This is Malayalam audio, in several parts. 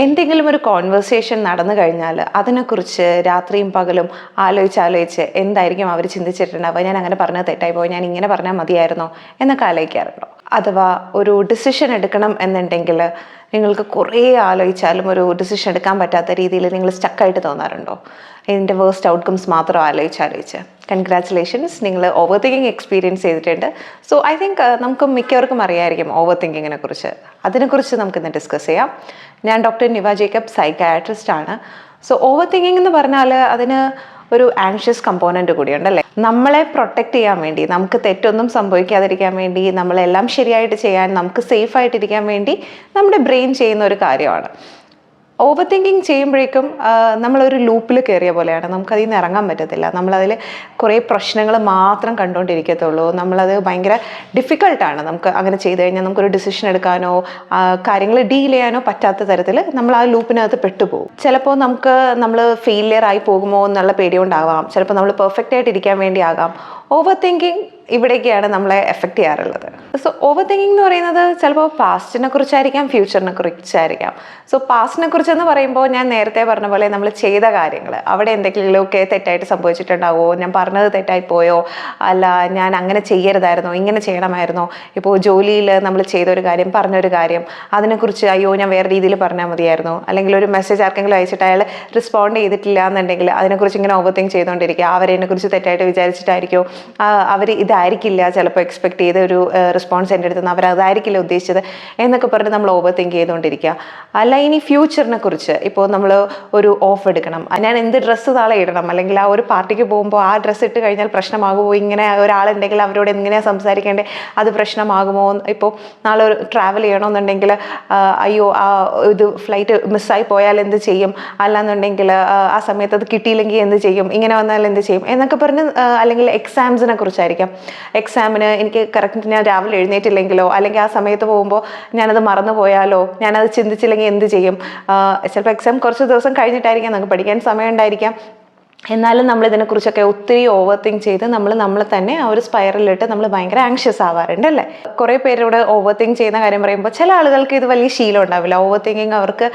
എന്തെങ്കിലും ഒരു കോൺവെർസേഷൻ നടന്നു കഴിഞ്ഞാൽ അതിനെക്കുറിച്ച് രാത്രിയും പകലും ആലോചിച്ച് എന്തായിരിക്കും അവർ ചിന്തിച്ചിട്ടുണ്ടാവുക, ഞാൻ അങ്ങനെ പറഞ്ഞത് തെറ്റായി പോയി, ഞാൻ ഇങ്ങനെ പറഞ്ഞാൽ മതിയായിരുന്നോ എന്നൊക്കെ ആലോചിക്കാറുണ്ടോ? അഥവാ ഒരു ഡിസിഷൻ എടുക്കണം എന്നുണ്ടെങ്കിൽ നിങ്ങൾക്ക് കുറേ ആലോചിച്ചാലും ഒരു ഡിസിഷൻ എടുക്കാൻ പറ്റാത്ത രീതിയിൽ നിങ്ങൾ സ്റ്റക്കായിട്ട് തോന്നാറുണ്ടോ? ഇതിൻ്റെ വേസ്റ്റ് ഔട്ട്കംസ് മാത്രം ആലോചിച്ച് കൺഗ്രാറ്റുലേഷൻസ്, നിങ്ങൾ ഓവർ തിങ്കിങ് എക്സ്പീരിയൻസ് ചെയ്തിട്ടുണ്ട്. സോ ഐ തിങ്ക് നമുക്ക് മിക്കവർക്കും അറിയാമായിരിക്കും ഓവർ തിങ്കിങ്ങിനെ കുറിച്ച്. അതിനെക്കുറിച്ച് നമുക്കിന്ന് ഡിസ്കസ് ചെയ്യാം. ഞാൻ ഡോക്ടർ നിവ ജേക്കബ്, സൈക്കാട്രിസ്റ്റ് ആണ്. സോ ഓവർ തിങ്കിങ് എന്ന് പറഞ്ഞാൽ അതിന് ഒരു ആൻഷ്യസ് കമ്പോണൻറ്റ് കൂടിയുണ്ടല്ലേ. നമ്മളെ പ്രൊട്ടക്റ്റ് ചെയ്യാൻ വേണ്ടി, നമുക്ക് തെറ്റൊന്നും സംഭവിക്കാതിരിക്കാൻ വേണ്ടി, നമ്മളെല്ലാം ശരിയായിട്ട് ചെയ്യാൻ, നമുക്ക് സേഫ് ആയിട്ടിരിക്കാൻ വേണ്ടി നമ്മുടെ ബ്രെയിൻ ചെയ്യുന്ന ഒരു കാര്യമാണ്. ഓവർ തിങ്കിങ് ചെയ്യുമ്പോഴേക്കും നമ്മളൊരു ലൂപ്പിൽ കയറിയ പോലെയാണ്. നമുക്കതിൽ നിന്ന് ഇറങ്ങാൻ പറ്റത്തില്ല. നമ്മളതിൽ കുറേ പ്രശ്നങ്ങൾ മാത്രം കണ്ടുകൊണ്ടിരിക്കത്തുള്ളൂ. നമ്മളത് ഭയങ്കര ഡിഫിക്കൾട്ടാണ്. നമുക്ക് അങ്ങനെ ചെയ്ത് കഴിഞ്ഞാൽ നമുക്കൊരു ഡിസിഷൻ എടുക്കാനോ കാര്യങ്ങൾ ഡീൽ ചെയ്യാനോ പറ്റാത്ത തരത്തിൽ നമ്മൾ ആ ലൂപ്പിനകത്ത് പെട്ടുപോകും. ചിലപ്പോൾ നമ്മൾ ഫെയിലിയർ ആയി പോകുമോ എന്നുള്ള പേടി കൊണ്ടാവാം, ചിലപ്പോൾ നമ്മൾ പെർഫെക്റ്റ് ആയിട്ട് ഇരിക്കാൻ വേണ്ടി ആകാം. ഓവർ തിങ്കിങ് ഇവിടേക്കാണ് നമ്മളെ എഫക്റ്റ് ചെയ്യാറുള്ളത്. സോ ഓവർ തിങ്കിങ് എന്ന് പറയുന്നത് ചിലപ്പോൾ പാസ്റ്റിനെ കുറിച്ചായിരിക്കാം, ഫ്യൂച്ചറിനെ കുറിച്ചായിരിക്കാം. സോ പാസ്റ്റിനെ കുറിച്ചെന്ന് പറയുമ്പോൾ ഞാൻ നേരത്തെ പറഞ്ഞ പോലെ നമ്മൾ ചെയ്ത കാര്യങ്ങൾ, അവിടെ എന്തെങ്കിലുമൊക്കെ തെറ്റായിട്ട് സംഭവിച്ചിട്ടുണ്ടാവുമോ, ഞാൻ പറഞ്ഞത് തെറ്റായി പോയോ, അല്ല ഞാൻ അങ്ങനെ ചെയ്യരുതായിരുന്നോ, ഇങ്ങനെ ചെയ്യണമായിരുന്നോ. ഇപ്പോൾ ജോലിയിൽ നമ്മൾ ചെയ്തൊരു കാര്യം, പറഞ്ഞൊരു കാര്യം, അതിനെക്കുറിച്ച് അയ്യോ ഞാൻ വേറെ രീതിയിൽ പറഞ്ഞാൽ മതിയായിരുന്നു, അല്ലെങ്കിൽ ഒരു മെസ്സേജ് ആർക്കെങ്കിലും അയച്ചിട്ട് അയാൾ റെസ്പോണ്ട് ചെയ്തിട്ടില്ല എന്നുണ്ടെങ്കിൽ അതിനെക്കുറിച്ച് ഇങ്ങനെ ഓവർ തിങ്ക് ചെയ്തുകൊണ്ടിരിക്കുക. അവരെന്നെക്കുറിച്ച് തെറ്റായിട്ട് വിചാരിച്ചിട്ടായിരിക്കും, അവർ ഇതായിരിക്കില്ല ചിലപ്പോൾ എക്സ്പെക്ട് ചെയ്ത ഒരു റെസ്പോൺസ് എൻ്റെ അടുത്ത് നിന്ന്, അവരതായിരിക്കില്ല ഉദ്ദേശിച്ചത് എന്നൊക്കെ പറഞ്ഞ് നമ്മൾ ഓവർ തിങ്ക് ചെയ്തുകൊണ്ടിരിക്കുക. അല്ല ഇനി ഫ്യൂച്ചറിനെ കുറിച്ച്, ഇപ്പോൾ നമ്മൾ ഒരു ഓഫ് എടുക്കണം, ഞാൻ എന്ത് ഡ്രസ്സ് നാളെ ഇടണം, അല്ലെങ്കിൽ ആ ഒരു പാർട്ടിക്ക് പോകുമ്പോൾ ആ ഡ്രസ്സ് ഇട്ട് കഴിഞ്ഞാൽ പ്രശ്നമാകുമോ, ഇങ്ങനെ ഒരാളുണ്ടെങ്കിൽ അവരോട് എങ്ങനെയാണ് സംസാരിക്കേണ്ടത്, അത് പ്രശ്നമാകുമോ. ഇപ്പോൾ നാളെ ഒരു ട്രാവൽ ചെയ്യണമെന്നുണ്ടെങ്കിൽ അയ്യോ ആ ഇത് ഫ്ലൈറ്റ് മിസ്സായി പോയാൽ എന്ത് ചെയ്യും, അല്ലാന്നുണ്ടെങ്കിൽ ആ സമയത്ത് അത് കിട്ടിയില്ലെങ്കിൽ എന്ത് ചെയ്യും, ഇങ്ങനെ വന്നാൽ എന്ത് ചെയ്യും എന്നൊക്കെ പറഞ്ഞ്, അല്ലെങ്കിൽ എക്സാംസിനെ കുറിച്ചായിരിക്കാം. എക്സാമിന് എനിക്ക് കറക്റ്റ് ഞാൻ രാവിലെ എഴുന്നേറ്റില്ലെങ്കിലോ, അല്ലെങ്കിൽ ആ സമയത്ത് പോകുമ്പോൾ ഞാനത് മറന്നു പോയാലോ, ഞാനത് ചിന്തിച്ചില്ലെങ്കിൽ എന്ത് ചെയ്യും. ചിലപ്പോൾ എക്സാം കുറച്ച് ദിവസം കഴിഞ്ഞിട്ടായിരിക്കാം, നമുക്ക് പഠിക്കാൻ സമയം ഉണ്ടായിരിക്കാം. എന്നാലും നമ്മൾ ഇതിനെക്കുറിച്ചൊക്കെ ഒത്തിരി ഓവർ തിങ്ക് ചെയ്ത് നമ്മൾ തന്നെ ആ ഒരു സ്പൈറലിട്ട് നമ്മൾ ഭയങ്കര ആങ്ഷ്യസ് ആവാറുണ്ട് അല്ലേ. കുറേ പേരോട് ഓവർ തിങ്ക് ചെയ്യുന്ന കാര്യം പറയുമ്പോൾ ചില ആളുകൾക്ക് ഇത് വലിയ ശീലം ഉണ്ടാവില്ല, ഓവർ തിങ്കിങ് അവർക്ക്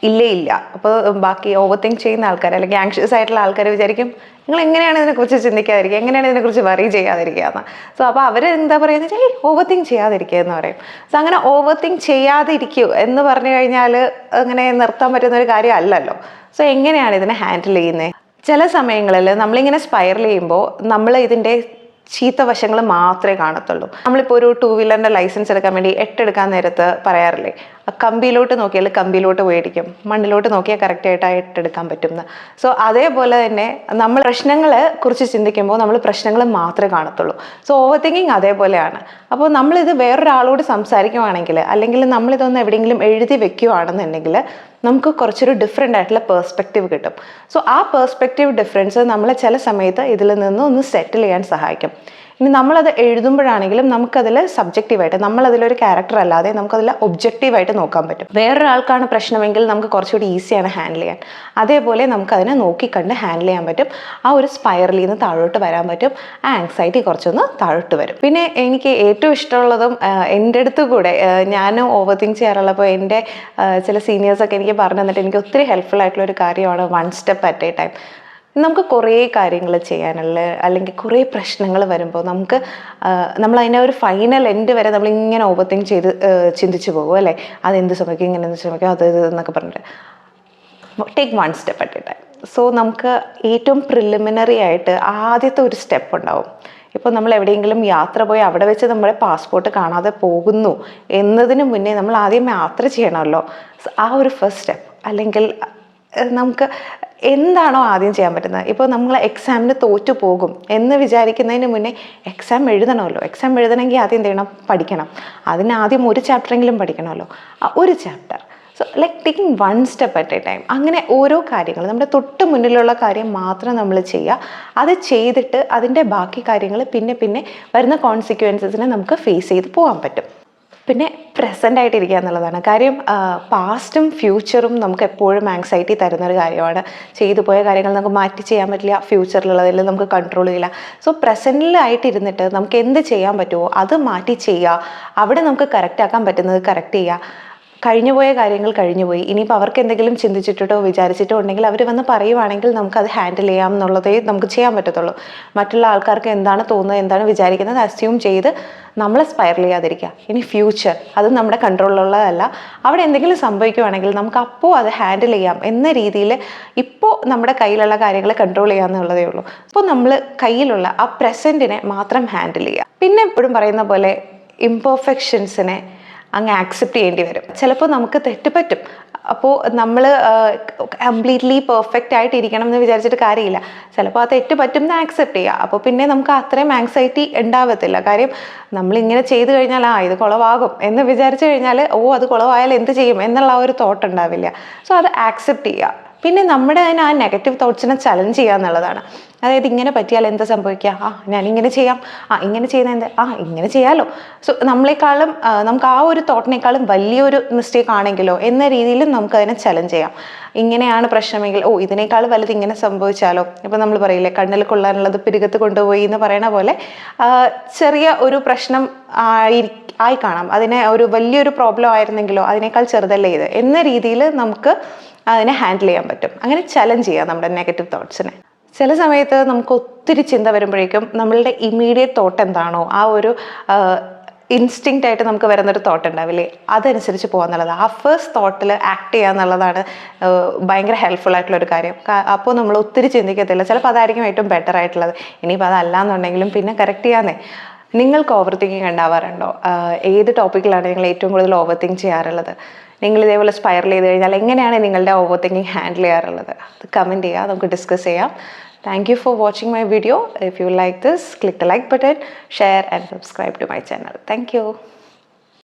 ഇല്ല. അപ്പോൾ ബാക്കി ഓവർ തിങ്ക് ചെയ്യുന്ന ആൾക്കാർ, അല്ലെങ്കിൽ ആങ്ഷ്യസ് ആയിട്ടുള്ള ആൾക്കാർ വിചാരിക്കും നിങ്ങൾ എങ്ങനെയാണ് ഇതിനെക്കുറിച്ച് ചിന്തിക്കാതിരിക്കുക, എങ്ങനെയാണ് ഇതിനെക്കുറിച്ച് വറി ചെയ്യാതിരിക്കുക എന്ന്. സോ അപ്പോൾ അവർ എന്താ പറയുന്നത് വെച്ചാൽ ഓവർ തിങ്ക് ചെയ്യാതിരിക്കുക എന്ന് പറയും. സോ അങ്ങനെ ഓവർ തിങ്ക് ചെയ്യാതിരിക്കൂ എന്ന് പറഞ്ഞു കഴിഞ്ഞാൽ അങ്ങനെ നിർത്താൻ പറ്റുന്ന ഒരു കാര്യം അല്ലല്ലോ. സോ എങ്ങനെയാണ് ഇതിനെ ഹാൻഡിൽ ചെയ്യുന്നത്? ചില സമയങ്ങളിൽ നമ്മളിങ്ങനെ സ്പൈറൽ ചെയ്യുമ്പോൾ നമ്മൾ ഇതിൻ്റെ ചീത്ത വശങ്ങൾ മാത്രമേ കാണത്തുള്ളൂ. നമ്മളിപ്പോൾ ഒരു 2 വീലറിൻ്റെ ലൈസൻസ് എടുക്കാൻ വേണ്ടി 8 എടുക്കാൻ നേരത്ത് പറയാറില്ലേ, കമ്പിയിലോട്ട് നോക്കിയാൽ കമ്പിയിലോട്ട് മേടിക്കും, മണ്ണിലോട്ട് നോക്കിയാൽ കറക്റ്റായിട്ട് 8 എടുക്കാൻ പറ്റും. സോ അതേപോലെ തന്നെ നമ്മൾ പ്രശ്നങ്ങളെ കുറിച്ച് ചിന്തിക്കുമ്പോൾ നമ്മൾ പ്രശ്നങ്ങൾ മാത്രമേ കാണത്തുള്ളൂ. സോ ഓവർ തിങ്കിങ് അതേപോലെയാണ്. അപ്പോൾ നമ്മളിത് വേറൊരാളോട് സംസാരിക്കുവാണെങ്കിൽ, അല്ലെങ്കിൽ നമ്മളിതൊന്ന് എവിടെയെങ്കിലും എഴുതി വെക്കുകയാണെന്നുണ്ടെങ്കിൽ നമുക്ക് കുറച്ചൊരു ഡിഫറെൻ്റ് ആയിട്ടുള്ള പേഴ്സ്പെക്റ്റീവ് കിട്ടും. സോ ആ പേഴ്സ്പെക്റ്റീവ് ഡിഫറൻസ് നമ്മളെ ചില സമയത്ത് ഇതിൽ നിന്ന് ഒന്ന് സെറ്റിൽ ചെയ്യാൻ സഹായിക്കും. ഇനി നമ്മളത് എഴുതുമ്പോഴാണെങ്കിലും നമുക്കതിൽ സബ്ജക്റ്റീവായിട്ട്, നമ്മളതിലൊരു ക്യാരക്ടർ അല്ലാതെ നമുക്കതിൽ ഒബ്ജക്റ്റീവായിട്ട് നോക്കാൻ പറ്റും. വേറൊരാൾക്കാണ് പ്രശ്നമെങ്കിൽ നമുക്ക് കുറച്ചുകൂടി ഈസിയാണ് ഹാൻഡിൽ ചെയ്യാൻ. അതേപോലെ നമുക്കതിനെ നോക്കിക്കണ്ട് ഹാൻഡിൽ ചെയ്യാൻ പറ്റും. ആ ഒരു സ്പൈറലിൽ നിന്ന് താഴോട്ട് വരാൻ പറ്റും. ആ ആങ്സൈറ്റി കുറച്ചൊന്ന് താഴോട്ട് വരും. പിന്നെ എനിക്ക് ഏറ്റവും ഇഷ്ടമുള്ളതും എൻ്റെ അടുത്ത് കൂടെ ഞാനും ഓവർ തിങ്ക് ചെയ്യാറുള്ളപ്പോൾ എൻ്റെ ചില സീനിയേഴ്സൊക്കെ എനിക്ക് പറഞ്ഞു തന്നിട്ട് എനിക്ക് ഒത്തിരി ഹെൽപ്ഫുൾ ആയിട്ടുള്ള ഒരു കാര്യമാണ് 1 സ്റ്റെപ്പ് അറ്റ് എ ടൈം. നമുക്ക് കുറേ കാര്യങ്ങൾ ചെയ്യാനുള്ള, അല്ലെങ്കിൽ കുറേ പ്രശ്നങ്ങൾ വരുമ്പോൾ നമ്മളതിനെ ഒരു ഫൈനൽ എൻഡ് വരെ നമ്മളിങ്ങനെ ഓവർ തിങ്ക് ചെയ്ത് ചിന്തിച്ചു പോകും അല്ലേ. അതെന്ത് സംഭവിക്കും, ഇങ്ങനെ എന്ത് സംഭവിക്കും, അത് എന്നൊക്കെ പറഞ്ഞിട്ട് take 1 step at A time. So നമുക്ക് ഏറ്റവും പ്രിലിമിനറി ആയിട്ട് ആദ്യത്തെ ഒരു സ്റ്റെപ്പ് ഉണ്ടാവും. ഇപ്പോൾ നമ്മൾ എവിടെയെങ്കിലും യാത്ര പോയി അവിടെ വെച്ച് നമ്മുടെ പാസ്പോർട്ട് കാണാതെ പോകുന്നു എന്നതിന് മുന്നേ നമ്മൾ ആദ്യം യാത്ര ചെയ്യണമല്ലോ. ആ ഒരു ഫസ്റ്റ് സ്റ്റെപ്പ്, അല്ലെങ്കിൽ നമുക്ക് എന്താണോ ആദ്യം ചെയ്യാൻ പറ്റുന്നത്. ഇപ്പോൾ നമ്മൾ എക്സാമിന് തോറ്റു പോകും എന്ന് വിചാരിക്കുന്നതിന് മുന്നേ എക്സാം എഴുതണമല്ലോ. എക്സാം എഴുതണമെങ്കിൽ ആദ്യം എന്ത് ചെയ്യണം, പഠിക്കണം. അതിനാദ്യം ഒരു ചാപ്റ്ററെങ്കിലും പഠിക്കണമല്ലോ. ആ ഒരു chapter. So like taking 1 step at A time. അങ്ങനെ ഓരോ കാര്യങ്ങൾ, നമ്മുടെ തൊട്ട് മുന്നിലുള്ള കാര്യം മാത്രം നമ്മൾ ചെയ്യുക. അത് ചെയ്തിട്ട് അതിൻ്റെ ബാക്കി കാര്യങ്ങൾ പിന്നെ വരുന്ന കോൺസിക്വൻസസിനെ നമുക്ക് ഫേസ് ചെയ്ത് പോകാൻ പറ്റും. പിന്നെ പ്രസൻ്റ് ആയിട്ടിരിക്കുക എന്നുള്ളതാണ് കാര്യം. പാസ്റ്റും ഫ്യൂച്ചറും നമുക്ക് എപ്പോഴും ആങ്സൈറ്റി തരുന്നൊരു കാര്യമാണ്. ചെയ്തു പോയ കാര്യങ്ങൾ നമുക്ക് മാറ്റി ചെയ്യാൻ പറ്റില്ല, ഫ്യൂച്ചറിലുള്ളതിൽ നമുക്ക് കൺട്രോൾ ചെയ്യില്ല. സോ പ്രസൻറ്റിലായിട്ടിരുന്നിട്ട് നമുക്ക് എന്ത് ചെയ്യാൻ പറ്റുമോ അത് മാറ്റി ചെയ്യുക. അവിടെ നമുക്ക് കറക്റ്റ് ആക്കാൻ പറ്റുന്നത് കറക്റ്റ് ചെയ്യുക. കഴിഞ്ഞുപോയ കാര്യങ്ങൾ കഴിഞ്ഞുപോയി. ഇനിയിപ്പോൾ അവർക്ക് എന്തെങ്കിലും ചിന്തിച്ചിട്ടോ വിചാരിച്ചിട്ടോ ഉണ്ടെങ്കിൽ അവർ വന്ന് പറയുവാണെങ്കിൽ നമുക്കത് ഹാൻഡിൽ ചെയ്യാം എന്നുള്ളതേ നമുക്ക് ചെയ്യാൻ പറ്റത്തുള്ളൂ. മറ്റുള്ള ആൾക്കാർക്ക് എന്താണ് തോന്നുന്നത്, എന്താണ് വിചാരിക്കുന്നത് അസ്യൂം ചെയ്ത് നമ്മളെ സ്പൈറൽ ചെയ്യാതിരിക്കുക. ഇനി ഫ്യൂച്ചർ അത് നമ്മുടെ കൺട്രോളിലുള്ളതല്ല. അവിടെ എന്തെങ്കിലും സംഭവിക്കുകയാണെങ്കിൽ നമുക്ക് അപ്പോൾ അത് ഹാൻഡിൽ ചെയ്യാം എന്ന രീതിയിൽ ഇപ്പോൾ നമ്മുടെ കയ്യിലുള്ള കാര്യങ്ങൾ കൺട്രോൾ ചെയ്യാമെന്നുള്ളതേ ഉള്ളൂ. അപ്പോൾ നമ്മൾ കയ്യിലുള്ള ആ പ്രസൻറ്റിനെ മാത്രം ഹാൻഡിൽ ചെയ്യുക. പിന്നെ എപ്പോഴും പറയുന്ന പോലെ ഇംപെർഫെക്ഷൻസിനെ അങ്ങ് ആക്സെപ്റ്റ് ചെയ്യേണ്ടി വരും. ചിലപ്പോൾ നമുക്ക് തെറ്റ് പറ്റും. അപ്പോൾ നമ്മൾ കംപ്ലീറ്റ്ലി പെർഫെക്റ്റ് ആയിട്ട് ഇരിക്കണം എന്ന് വിചാരിച്ചിട്ട് കാര്യമില്ല. ചിലപ്പോൾ ആ തെറ്റ് പറ്റും എന്ന് ആക്സെപ്റ്റ് ചെയ്യുക. അപ്പോൾ പിന്നെ നമുക്ക് അത്രയും ആങ്സൈറ്റി ഉണ്ടാവത്തില്ല. കാര്യം നമ്മളിങ്ങനെ ചെയ്തു കഴിഞ്ഞാൽ ഇത് കുളവാകും എന്ന് വിചാരിച്ചു കഴിഞ്ഞാൽ അത് കുളവായാൽ എന്ത് ചെയ്യും എന്നുള്ള ഒരു തോട്ട് ഉണ്ടാവില്ല. സോ അത് ആക്സെപ്റ്റ് ചെയ്യുക. പിന്നെ നമ്മുടെ തന്നെ ആ നെഗറ്റീവ് തോട്ട്സിനെ ചലഞ്ച് ചെയ്യുക എന്നുള്ളതാണ്. അതായത് ഇങ്ങനെ പറ്റിയാൽ എന്താ സംഭവിക്കുക, ഞാനിങ്ങനെ ചെയ്യാം, ഇങ്ങനെ ചെയ്യുന്ന എന്താ, ഇങ്ങനെ ചെയ്യാമല്ലോ. സോ നമ്മളെക്കാളും നമുക്ക് ആ ഒരു തോട്ടിനേക്കാളും വലിയൊരു മിസ്റ്റേക്ക് ആണെങ്കിലോ എന്ന രീതിയിലും നമുക്കതിനെ ചലഞ്ച് ചെയ്യാം. ഇങ്ങനെയാണ് പ്രശ്നമെങ്കിൽ ഇതിനേക്കാൾ വലുത് ഇങ്ങനെ സംഭവിച്ചാലോ. ഇപ്പം നമ്മൾ പറയില്ലേ കണ്ണിൽ കൊള്ളാനുള്ളത് പിരുകത്ത് കൊണ്ടുപോയി എന്ന് പറയണ പോലെ ചെറിയ ഒരു പ്രശ്നം ആയി കാണാം. അതിനെ ഒരു വലിയൊരു പ്രോബ്ലം ആയിരുന്നെങ്കിലോ അതിനേക്കാൾ ചെറുതല്ലേ ഇത് എന്ന രീതിയിൽ നമുക്ക് അതിനെ ഹാൻഡിൽ ചെയ്യാൻ പറ്റും. അങ്ങനെ ചലഞ്ച് ചെയ്യുക നമ്മുടെ നെഗറ്റീവ് തോട്ട്സിനെ. ചില സമയത്ത് നമുക്ക് ഒത്തിരി ചിന്ത വരുമ്പോഴേക്കും നമ്മളുടെ ഇമ്മീഡിയറ്റ് തോട്ട് എന്താണോ ആ ഒരു ഇൻസ്റ്റിങ്ക്റ്റ് ആയിട്ട് നമുക്ക് വരുന്നൊരു തോട്ട് ഉണ്ടാവില്ലേ, അതനുസരിച്ച് പോകാന്നുള്ളത്. ആ ഫസ്റ്റ് തോട്ടിൽ ആക്ട് ചെയ്യുക എന്നുള്ളതാണ് ഭയങ്കര ഹെൽപ്ഫുൾ ആയിട്ടുള്ളൊരു കാര്യം. അപ്പോൾ നമ്മൾ ഒത്തിരി ചിന്തിക്കത്തില്ല. ചിലപ്പോൾ അതായിരിക്കും ഏറ്റവും ബെറ്റർ ആയിട്ടുള്ളത്. ഇനിയിപ്പോൾ അതല്ലാന്നുണ്ടെങ്കിലും പിന്നെ കറക്റ്റ് ചെയ്യാന്നേ. നിങ്ങൾക്ക് ഓവർ തിങ്കിങ് ഉണ്ടാവാറുണ്ടോ? ഏത് ടോപ്പിക്കിലാണ് നിങ്ങൾ ഏറ്റവും കൂടുതൽ ഓവർ തിങ്ക് ചെയ്യാറുള്ളത്? നിങ്ങൾ ഇതേപോലെ സ്പൈറൽ ചെയ്ത് കഴിഞ്ഞാൽ എങ്ങനെയാണ് നിങ്ങളുടെ ഓവർ തിങ്കിങ് ഹാൻഡിൽ ചെയ്യാറുള്ളത്? അത് കമൻറ്റ് ചെയ്യുക, നമുക്ക് ഡിസ്കസ് ചെയ്യാം. Thank you for watching my video. If you like this, click the like button, share and subscribe to my channel. Thank you.